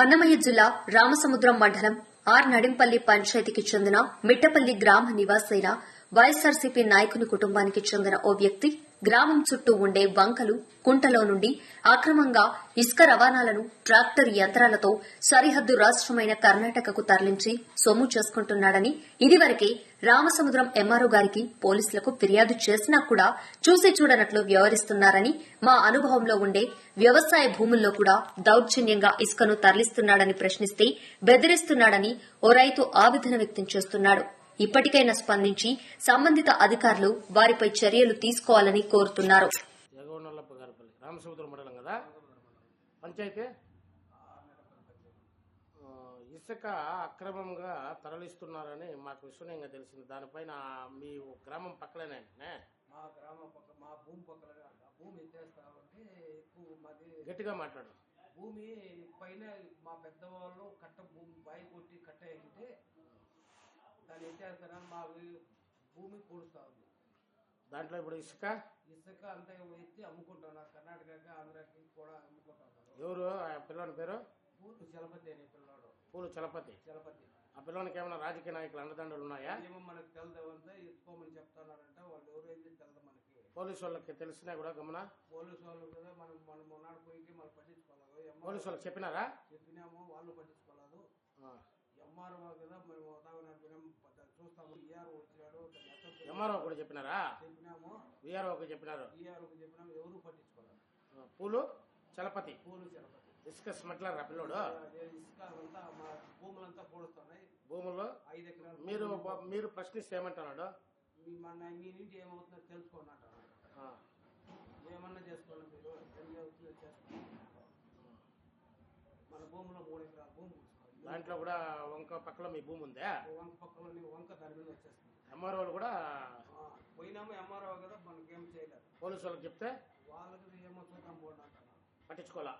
అన్నమయ్య జిల్లా రామసముద్రం మండలం ఆర్ నడింపల్లి పంచాయతీకి చెందిన మిట్టపల్లి గ్రామ నివాసైన వైఎస్సార్సీపీ నాయకుని కుటుంబానికి చెందిన ఓ వ్యక్తి గ్రామం చుట్టూ ఉండే వంకలు కుంటలో నుండి అక్రమంగా ఇసుక రవాణాలను ట్రాక్టర్ యంత్రాలతో సరిహద్దు రాష్టమైన కర్ణాటకకు తరలించి సొమ్ము చేసుకుంటున్నాడని ఇదివరకే రామసముద్రం ఎంఆర్ఓ గారికి పోలీసులకు ఫిర్యాదు చేసినా కూడా చూసి చూడనట్లు వ్యవహరిస్తున్నారని, మా అనుభవంలో ఉండే వ్యవసాయ భూముల్లో కూడా దౌర్జన్యంగా ఇసుకను తరలిస్తున్నాడని ప్రశ్నిస్తే బెదిరిస్తున్నాడని ఓ రైతు ఆవేదన వ్యక్తం చేస్తున్నాడు. ఇప్పటికైనా స్పందించి సంబంధిత అధికారులు వారిపై చర్యలు తీసుకోవాలని కోరుతున్నారు. రామసముద్రం మండలం కదా పంచాయతీ ఇసుక అక్రమంగా తరలిస్తున్నారని మాకు విశ్వనీయంగా తెలిసింది. దానిపైన మీ గ్రామం పక్కనే మా గ్రామం పక్క మా భూమి పక్కన భూమి ఎత్తేస్తామంటే ఎక్కువ మాది గట్టిగా మాట్లాడు. భూమి పైన మా పెద్దవాళ్ళు కట్ట భూమి బాయి కొట్టి కట్ట ఎక్కితే దాన్ని ఎత్తేస్తారని మా భూమి పూడుస్తా ఉంది. దాంట్లో ఇప్పుడు ఇసుక అంతా ఎత్తి అమ్ముకుంటున్నారు. కర్ణాటకకి ఆంధ్రాకి కూడా అమ్ముకుంటున్నారు. ఎవరు ఆ పిల్లోని పేరు? పూలు చలపతి అనే పిల్లోడు. పూలు చలపతి. ఆ పిల్లోనికి ఏమైనా రాజకీయ నాయకులు అండదండలు ఉన్నాయా? ఏమో మనకు తెలదంతా ఎత్తుకోమని చెప్తున్నారంట. వాళ్ళు ఎవరైంది తెలదు మనకి. పోలీసు వాళ్ళకి తెలిసినా కూడా గమన పోలీసు వాళ్ళు కదా మనం మొన్నాడు పోయి మనం పట్టించుకోలేదు. పోలీసు వాళ్ళకి చెప్పినారా? చెప్పినాము, వాళ్ళు పట్టించుకోలేదు. ఎంఆర్ఓ కదా మేము చూస్తాము. ఈఆర్ఓ వచ్చినాడు. ఎంఆర్ఓ కూడా చెప్పినారా? చెప్పినాము. విఆర్ఓకి చెప్పినారు. ఈఆర్ఓకి చెప్పినాము, ఎవరు పట్టించుకోలేదు. పూలు చలపతి ఇసుక ఇసుక స్మగ్లర్ ఆ పిల్లోడు. అంతా మా భూములంతా పూడుతున్నాయి. భూముల్లో 5 ఎకరాలు మీరు ప్రశ్నిస్తే ఏమంటున్నాడు? మీ నుంచి ఏమవుతుందో తెలుసుకోండి అంటారు. ఏమన్నా చేసుకోండి, మీరు ఏం అవుతుందో చేసుకోండి. మన భూమిలో 3 ఎకరాల భూమి దాంట్లో కూడా వంక పక్కలో మీ భూమి ఉందా? వంక పక్కలో వంక దాని మీద వచ్చేస్తుంది. ఎంఆర్ఓలు కూడా పోయినాము. ఎంఆర్ఓ కదా మనకేం చేయలేదు. పోలీసు వాళ్ళకి చెప్తే వాళ్ళకి ఏమో చూద్దాం పోండి అంటున్నారు. పట్టించుకోవాలా?